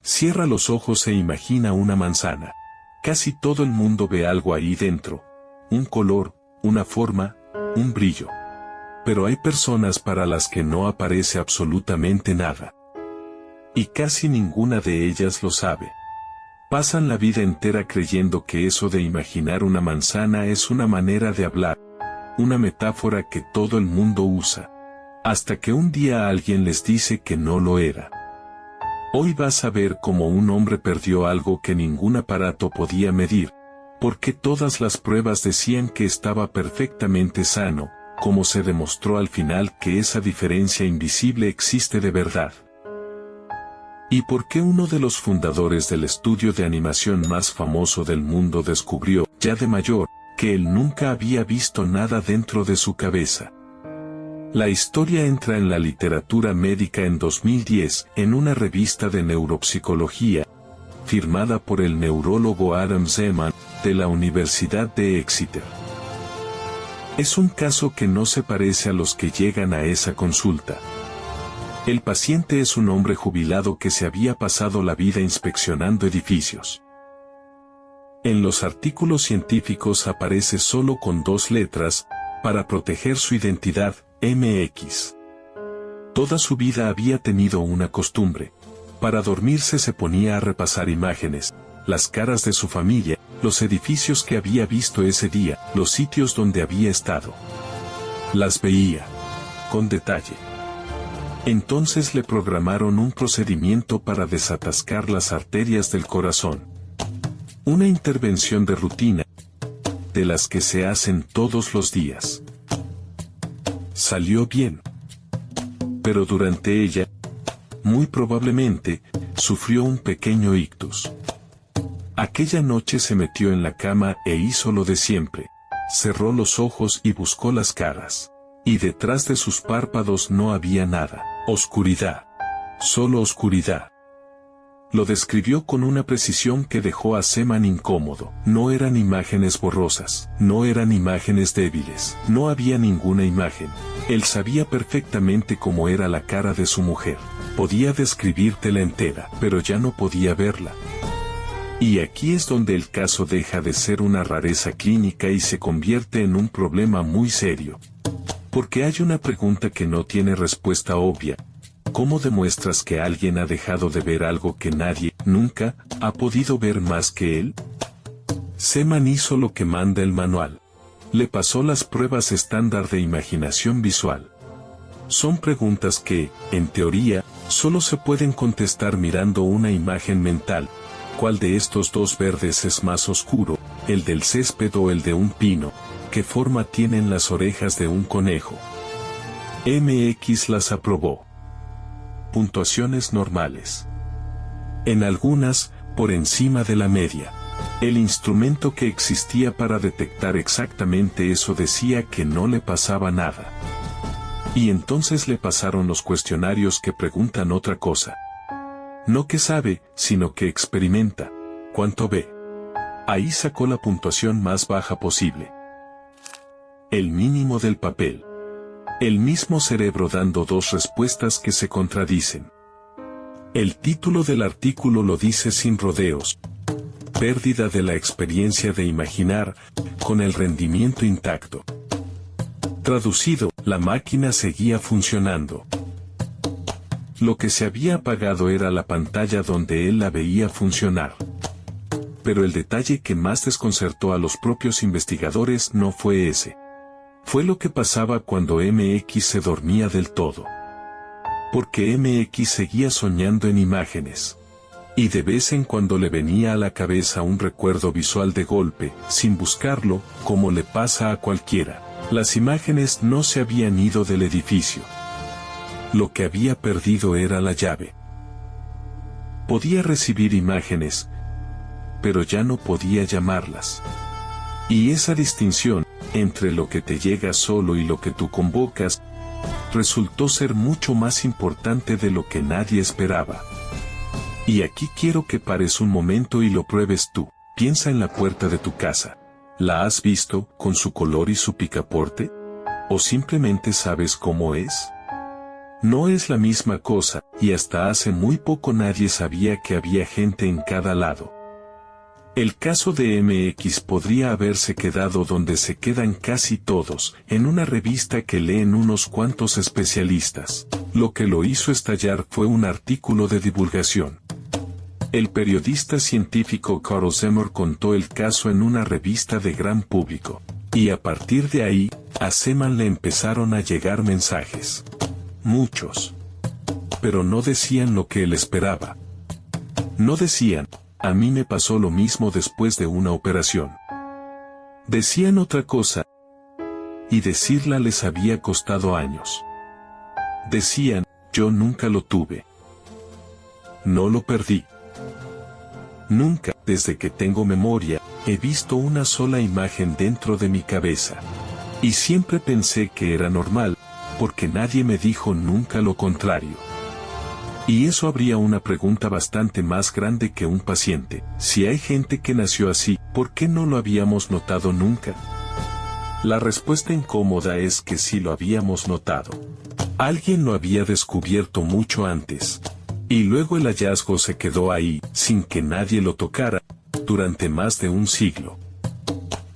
Cierra los ojos e imagina una manzana. Casi todo el mundo ve algo ahí dentro. Un color, una forma, un brillo. Pero hay personas para las que no aparece absolutamente nada. Y casi ninguna de ellas lo sabe. Pasan la vida entera creyendo que eso de imaginar una manzana es una manera de hablar, una metáfora que todo el mundo usa, hasta que un día alguien les dice que no lo era. Hoy vas a ver cómo un hombre perdió algo que ningún aparato podía medir, porque todas las pruebas decían que estaba perfectamente sano, como se demostró al final que esa diferencia invisible existe de verdad. ¿Y por qué uno de los fundadores del estudio de animación más famoso del mundo descubrió, ya de mayor, que él nunca había visto nada dentro de su cabeza? La historia entra en la literatura médica en 2010, en una revista de neuropsicología, firmada por el neurólogo Adam Zeman, de la Universidad de Exeter. Es un caso que no se parece a los que llegan a esa consulta. El paciente es un hombre jubilado que se había pasado la vida inspeccionando edificios. En los artículos científicos aparece solo con 2 letras, para proteger su identidad, MX. Toda su vida había tenido una costumbre. Para dormirse se ponía a repasar imágenes, las caras de su familia, los edificios que había visto ese día, los sitios donde había estado. Las veía con detalle. Entonces le programaron un procedimiento para desatascar las arterias del corazón. Una intervención de rutina, de las que se hacen todos los días. Salió bien. Pero durante ella, muy probablemente, sufrió un pequeño ictus. Aquella noche se metió en la cama e hizo lo de siempre. Cerró los ojos y buscó las caras. Y detrás de sus párpados no había nada. Oscuridad. Solo oscuridad. Lo describió con una precisión que dejó a Zeman incómodo. No eran imágenes borrosas, no eran imágenes débiles, no había ninguna imagen. Él sabía perfectamente cómo era la cara de su mujer. Podía describírtela entera, pero ya no podía verla. Y aquí es donde el caso deja de ser una rareza clínica y se convierte en un problema muy serio. Porque hay una pregunta que no tiene respuesta obvia. ¿Cómo demuestras que alguien ha dejado de ver algo que nadie, nunca, ha podido ver más que él? Zeman hizo lo que manda el manual. Le pasó las pruebas estándar de imaginación visual. Son preguntas que, en teoría, solo se pueden contestar mirando una imagen mental. ¿Cuál de estos 2 verdes es más oscuro, el del césped o el de un pino? ¿Qué forma tienen las orejas de un conejo? MX las aprobó. Puntuaciones normales. En algunas, por encima de la media. El instrumento que existía para detectar exactamente eso decía que no le pasaba nada. Y entonces le pasaron los cuestionarios que preguntan otra cosa. No qué sabe, sino que experimenta. ¿Cuánto ve? Ahí sacó la puntuación más baja posible. El mínimo del papel. El mismo cerebro dando 2 respuestas que se contradicen. El título del artículo lo dice sin rodeos. Pérdida de la experiencia de imaginar, con el rendimiento intacto. Traducido, la máquina seguía funcionando. Lo que se había apagado era la pantalla donde él la veía funcionar. Pero el detalle que más desconcertó a los propios investigadores no fue ese. Fue lo que pasaba cuando MX se dormía del todo. Porque MX seguía soñando en imágenes. Y de vez en cuando le venía a la cabeza un recuerdo visual de golpe, sin buscarlo, como le pasa a cualquiera. Las imágenes no se habían ido del edificio. Lo que había perdido era la llave. Podía recibir imágenes, pero ya no podía llamarlas. Y esa distinción, entre lo que te llega solo y lo que tú convocas, resultó ser mucho más importante de lo que nadie esperaba. Y aquí quiero que pares un momento y lo pruebes tú. Piensa en la puerta de tu casa. ¿La has visto, con su color y su picaporte? ¿O simplemente sabes cómo es? No es la misma cosa, y hasta hace muy poco nadie sabía que había gente en cada lado. El caso de MX podría haberse quedado donde se quedan casi todos, en una revista que leen unos cuantos especialistas. Lo que lo hizo estallar fue un artículo de divulgación. El periodista científico Carl Seymour contó el caso en una revista de gran público. Y a partir de ahí, a Seymour le empezaron a llegar mensajes. Muchos. Pero no decían lo que él esperaba. No decían, a mí me pasó lo mismo después de una operación. Decían otra cosa. Y decirla les había costado años. Decían, yo nunca lo tuve. No lo perdí. Nunca, desde que tengo memoria, he visto una sola imagen dentro de mi cabeza. Y siempre pensé que era normal, porque nadie me dijo nunca lo contrario. Y eso habría una pregunta bastante más grande que un paciente. Si hay gente que nació así, ¿por qué no lo habíamos notado nunca? La respuesta incómoda es que sí lo habíamos notado. Alguien lo había descubierto mucho antes. Y luego el hallazgo se quedó ahí, sin que nadie lo tocara, durante más de un siglo.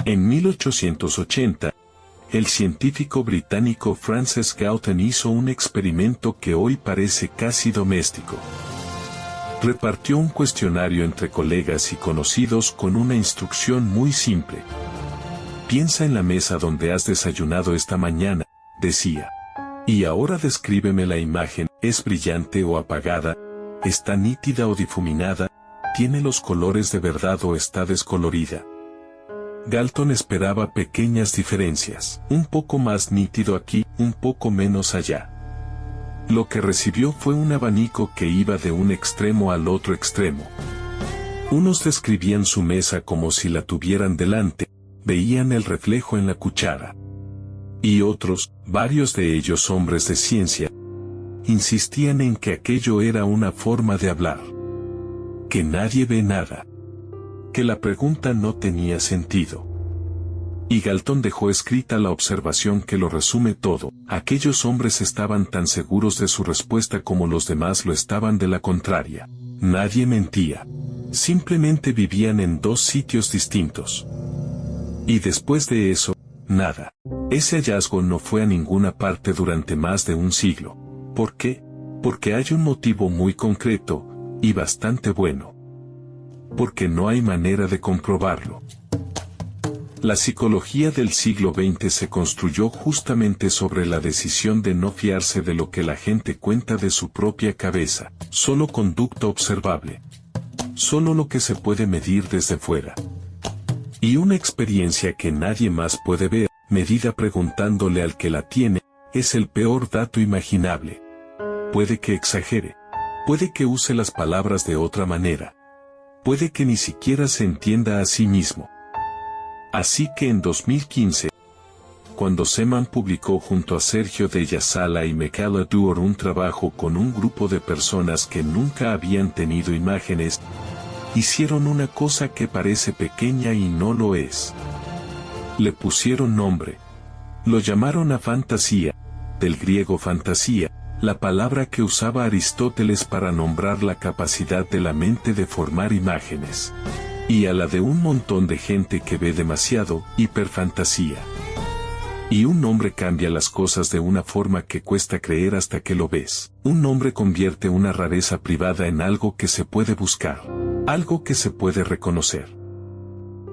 En 1880, el científico británico Francis Galton hizo un experimento que hoy parece casi doméstico. Repartió un cuestionario entre colegas y conocidos con una instrucción muy simple. Piensa en la mesa donde has desayunado esta mañana, decía. Y ahora descríbeme la imagen, ¿es brillante o apagada? ¿Está nítida o difuminada? ¿Tiene los colores de verdad o está descolorida? Galton esperaba pequeñas diferencias, un poco más nítido aquí, un poco menos allá. Lo que recibió fue un abanico que iba de un extremo al otro extremo. Unos describían su mesa como si la tuvieran delante, veían el reflejo en la cuchara. Y otros, varios de ellos hombres de ciencia, insistían en que aquello era una forma de hablar. Que nadie ve nada. Que la pregunta no tenía sentido. Y Galton dejó escrita la observación que lo resume todo. Aquellos hombres estaban tan seguros de su respuesta como los demás lo estaban de la contraria. Nadie mentía. Simplemente vivían en dos sitios distintos. Y después de eso, nada. Ese hallazgo no fue a ninguna parte durante más de un siglo. ¿Por qué? Porque hay un motivo muy concreto, y bastante bueno. Porque no hay manera de comprobarlo. La psicología del siglo XX se construyó justamente sobre la decisión de no fiarse de lo que la gente cuenta de su propia cabeza, solo conducta observable. Solo lo que se puede medir desde fuera. Y una experiencia que nadie más puede ver, medida preguntándole al que la tiene, es el peor dato imaginable. Puede que exagere. Puede que use las palabras de otra manera. Puede que ni siquiera se entienda a sí mismo. Así que en 2015, cuando Seman publicó junto a Sergio Della Sala y Michaela Dewar un trabajo con un grupo de personas que nunca habían tenido imágenes, hicieron una cosa que parece pequeña y no lo es. Le pusieron nombre. Lo llamaron a fantasía, del griego fantasía, la palabra que usaba Aristóteles para nombrar la capacidad de la mente de formar imágenes. Y a la de un montón de gente que ve demasiado, hiperfantasía. Y un nombre cambia las cosas de una forma que cuesta creer hasta que lo ves. Un nombre convierte una rareza privada en algo que se puede buscar. Algo que se puede reconocer.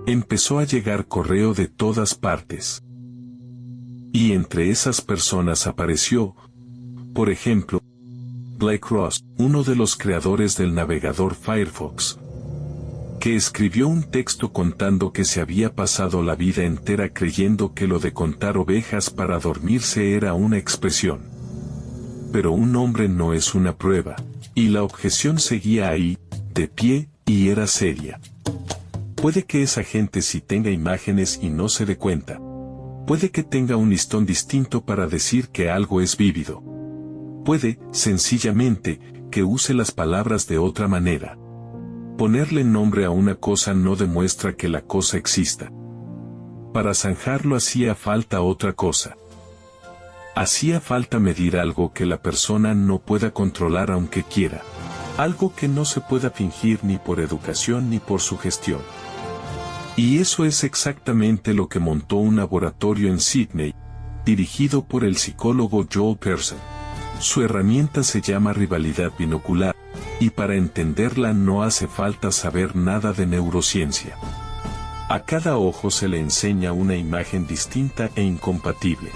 Empezó a llegar correo de todas partes. Y entre esas personas apareció, por ejemplo, Blake Ross, uno de los creadores del navegador Firefox, que escribió un texto contando que se había pasado la vida entera creyendo que lo de contar ovejas para dormirse era una expresión. Pero un nombre no es una prueba, y la objeción seguía ahí, de pie, y era seria. Puede que esa gente sí tenga imágenes y no se dé cuenta. Puede que tenga un listón distinto para decir que algo es vívido. Puede, sencillamente, que use las palabras de otra manera. Ponerle nombre a una cosa no demuestra que la cosa exista. Para zanjarlo hacía falta otra cosa. Hacía falta medir algo que la persona no pueda controlar aunque quiera. Algo que no se pueda fingir ni por educación ni por sugestión. Y eso es exactamente lo que montó un laboratorio en Sydney, dirigido por el psicólogo Joel Pearson. Su herramienta se llama rivalidad binocular, y para entenderla no hace falta saber nada de neurociencia. A cada ojo se le enseña una imagen distinta e incompatible.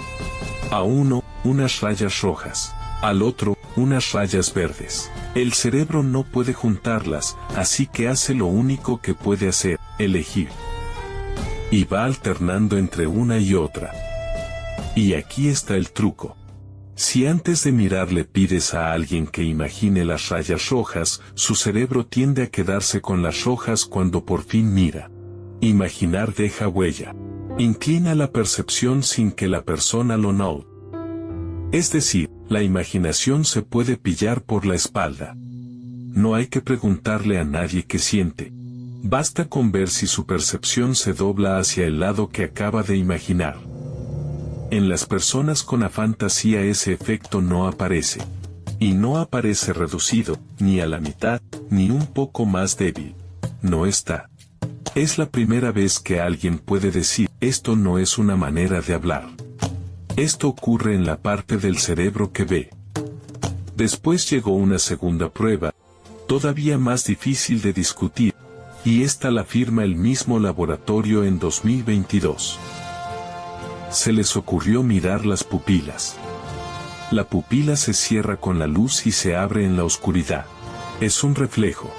A uno, unas rayas rojas. Al otro, unas rayas verdes. El cerebro no puede juntarlas, así que hace lo único que puede hacer, elegir. Y va alternando entre una y otra. Y aquí está el truco. Si antes de mirar le pides a alguien que imagine las rayas rojas, su cerebro tiende a quedarse con las rojas cuando por fin mira. Imaginar deja huella. Inclina la percepción sin que la persona lo note. Es decir, la imaginación se puede pillar por la espalda. No hay que preguntarle a nadie qué siente. Basta con ver si su percepción se dobla hacia el lado que acaba de imaginar. En las personas con afantasía ese efecto no aparece. Y no aparece reducido, ni a la mitad, ni un poco más débil. No está. Es la primera vez que alguien puede decir, esto no es una manera de hablar. Esto ocurre en la parte del cerebro que ve. Después llegó una segunda prueba, todavía más difícil de discutir, y esta la firma el mismo laboratorio en 2022. Se les ocurrió mirar las pupilas. La pupila se cierra con la luz y se abre en la oscuridad. Es un reflejo.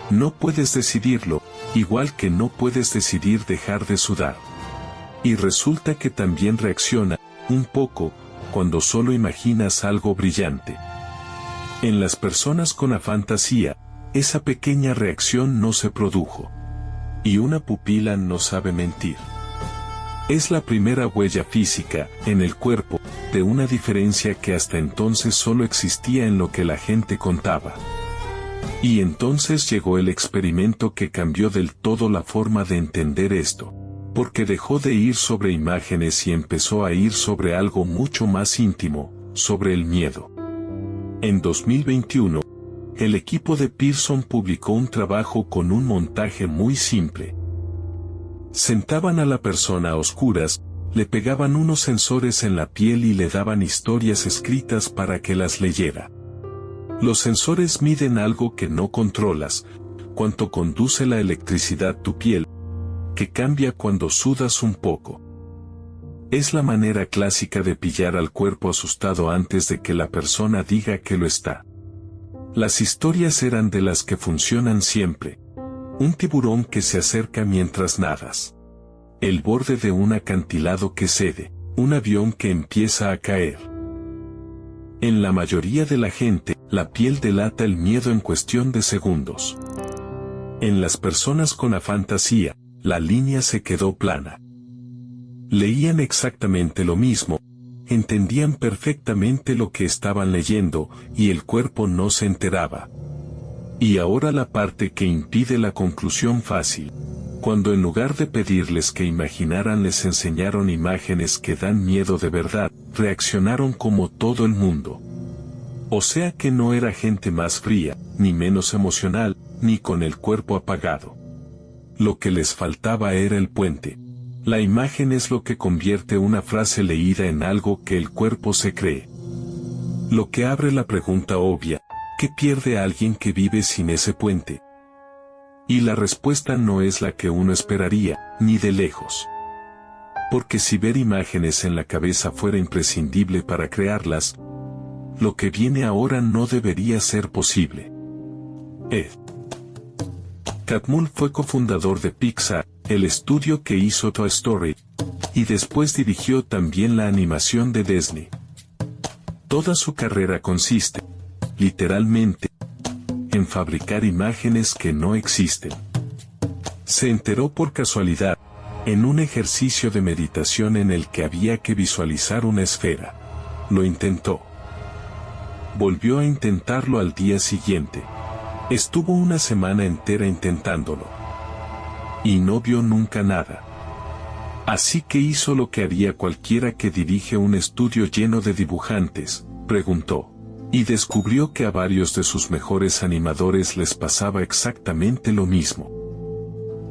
No puedes decidirlo, igual que no puedes decidir dejar de sudar. Y resulta que también reacciona, un poco, cuando solo imaginas algo brillante. En las personas con afantasía, esa pequeña reacción no se produjo. Y una pupila no sabe mentir. Es la primera huella física, en el cuerpo, de una diferencia que hasta entonces solo existía en lo que la gente contaba. Y entonces llegó el experimento que cambió del todo la forma de entender esto. Porque dejó de ir sobre imágenes y empezó a ir sobre algo mucho más íntimo, sobre el miedo. En 2021, el equipo de Pearson publicó un trabajo con un montaje muy simple. Sentaban a la persona a oscuras, le pegaban unos sensores en la piel y le daban historias escritas para que las leyera. Los sensores miden algo que no controlas, cuánto conduce la electricidad tu piel, que cambia cuando sudas un poco. Es la manera clásica de pillar al cuerpo asustado antes de que la persona diga que lo está. Las historias eran de las que funcionan siempre. Un tiburón que se acerca mientras nadas. El borde de un acantilado que cede. Un avión que empieza a caer. En la mayoría de la gente, la piel delata el miedo en cuestión de segundos. En las personas con afantasía, la línea se quedó plana. Leían exactamente lo mismo, entendían perfectamente lo que estaban leyendo, y el cuerpo no se enteraba. Y ahora la parte que impide la conclusión fácil. Cuando en lugar de pedirles que imaginaran les enseñaron imágenes que dan miedo de verdad, reaccionaron como todo el mundo. O sea que no era gente más fría, ni menos emocional, ni con el cuerpo apagado. Lo que les faltaba era el puente. La imagen es lo que convierte una frase leída en algo que el cuerpo se cree. Lo que abre la pregunta obvia, ¿qué pierde alguien que vive sin ese puente? Y la respuesta no es la que uno esperaría, ni de lejos. Porque si ver imágenes en la cabeza fuera imprescindible para crearlas, lo que viene ahora no debería ser posible. Ed Catmull fue cofundador de Pixar, el estudio que hizo Toy Story, y después dirigió también la animación de Disney. Toda su carrera consiste, literalmente, en fabricar imágenes que no existen. Se enteró por casualidad, en un ejercicio de meditación en el que había que visualizar una esfera. Lo intentó. Volvió a intentarlo al día siguiente. Estuvo una semana entera intentándolo. Y no vio nunca nada. Así que hizo lo que haría cualquiera que dirige un estudio lleno de dibujantes, preguntó. Y descubrió que a varios de sus mejores animadores les pasaba exactamente lo mismo.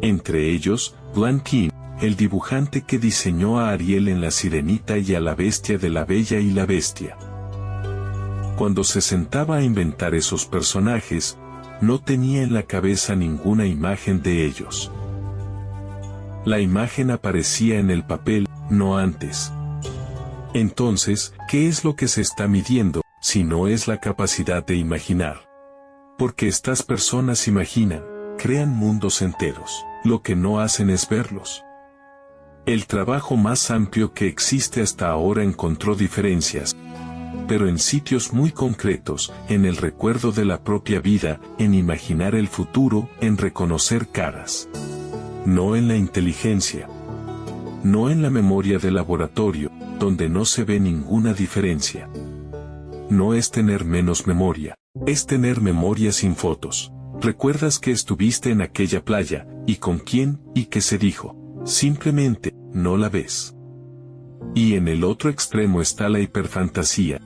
Entre ellos, Glen Keane, el dibujante que diseñó a Ariel en La Sirenita y a la bestia de La Bella y la Bestia. Cuando se sentaba a inventar esos personajes, no tenía en la cabeza ninguna imagen de ellos. La imagen aparecía en el papel, no antes. Entonces, ¿qué es lo que se está midiendo, si no es la capacidad de imaginar? Porque estas personas imaginan, crean mundos enteros, lo que no hacen es verlos. El trabajo más amplio que existe hasta ahora encontró diferencias, pero en sitios muy concretos, en el recuerdo de la propia vida, en imaginar el futuro, en reconocer caras. No en la inteligencia. No en la memoria de laboratorio, donde no se ve ninguna diferencia. No es tener menos memoria, es tener memoria sin fotos. Recuerdas que estuviste en aquella playa, y con quién, y qué se dijo. Simplemente, no la ves. Y en el otro extremo está la hiperfantasía.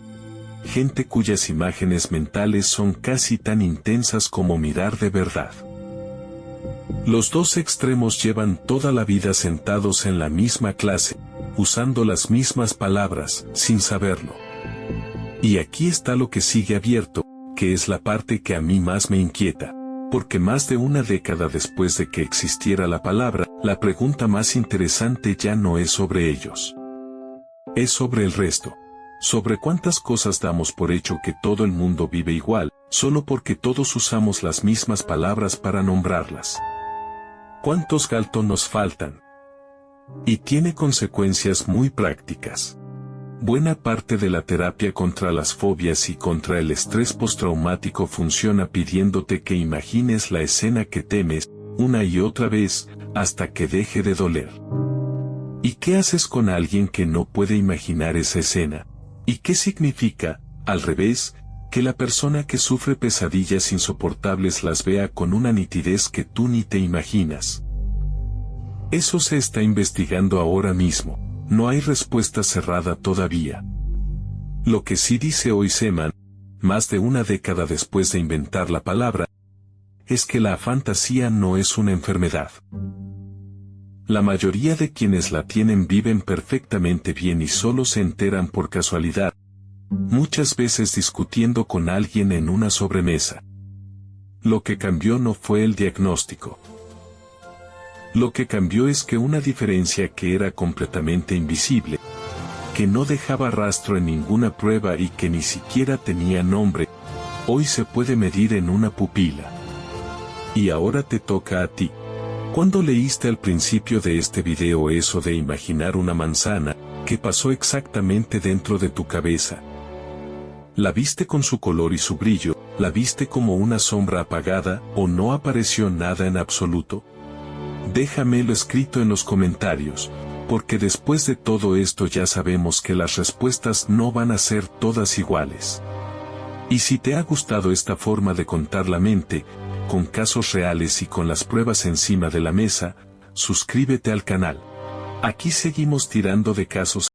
Gente cuyas imágenes mentales son casi tan intensas como mirar de verdad. Los dos extremos llevan toda la vida sentados en la misma clase, usando las mismas palabras, sin saberlo. Y aquí está lo que sigue abierto, que es la parte que a mí más me inquieta, porque más de una década después de que existiera la palabra, la pregunta más interesante ya no es sobre ellos. Es sobre el resto. Sobre cuántas cosas damos por hecho que todo el mundo vive igual, solo porque todos usamos las mismas palabras para nombrarlas. ¿Cuántos Galton nos faltan? Y tiene consecuencias muy prácticas. Buena parte de la terapia contra las fobias y contra el estrés postraumático funciona pidiéndote que imagines la escena que temes, una y otra vez, hasta que deje de doler. ¿Y qué haces con alguien que no puede imaginar esa escena? ¿Y qué significa, al revés, que la persona que sufre pesadillas insoportables las vea con una nitidez que tú ni te imaginas? Eso se está investigando ahora mismo, no hay respuesta cerrada todavía. Lo que sí dice hoy Seemann, más de una década después de inventar la palabra, es que la fantasía no es una enfermedad. La mayoría de quienes la tienen viven perfectamente bien y solo se enteran por casualidad, muchas veces discutiendo con alguien en una sobremesa. Lo que cambió no fue el diagnóstico. Lo que cambió es que una diferencia que era completamente invisible, que no dejaba rastro en ninguna prueba y que ni siquiera tenía nombre, hoy se puede medir en una pupila. Y ahora te toca a ti. ¿Cuándo leíste al principio de este video eso de imaginar una manzana, qué pasó exactamente dentro de tu cabeza? ¿La viste con su color y su brillo? ¿La viste como una sombra apagada, o no apareció nada en absoluto? Déjamelo escrito en los comentarios, porque después de todo esto ya sabemos que las respuestas no van a ser todas iguales. Y si te ha gustado esta forma de contar la mente, con casos reales y con las pruebas encima de la mesa, suscríbete al canal. Aquí seguimos tirando de casos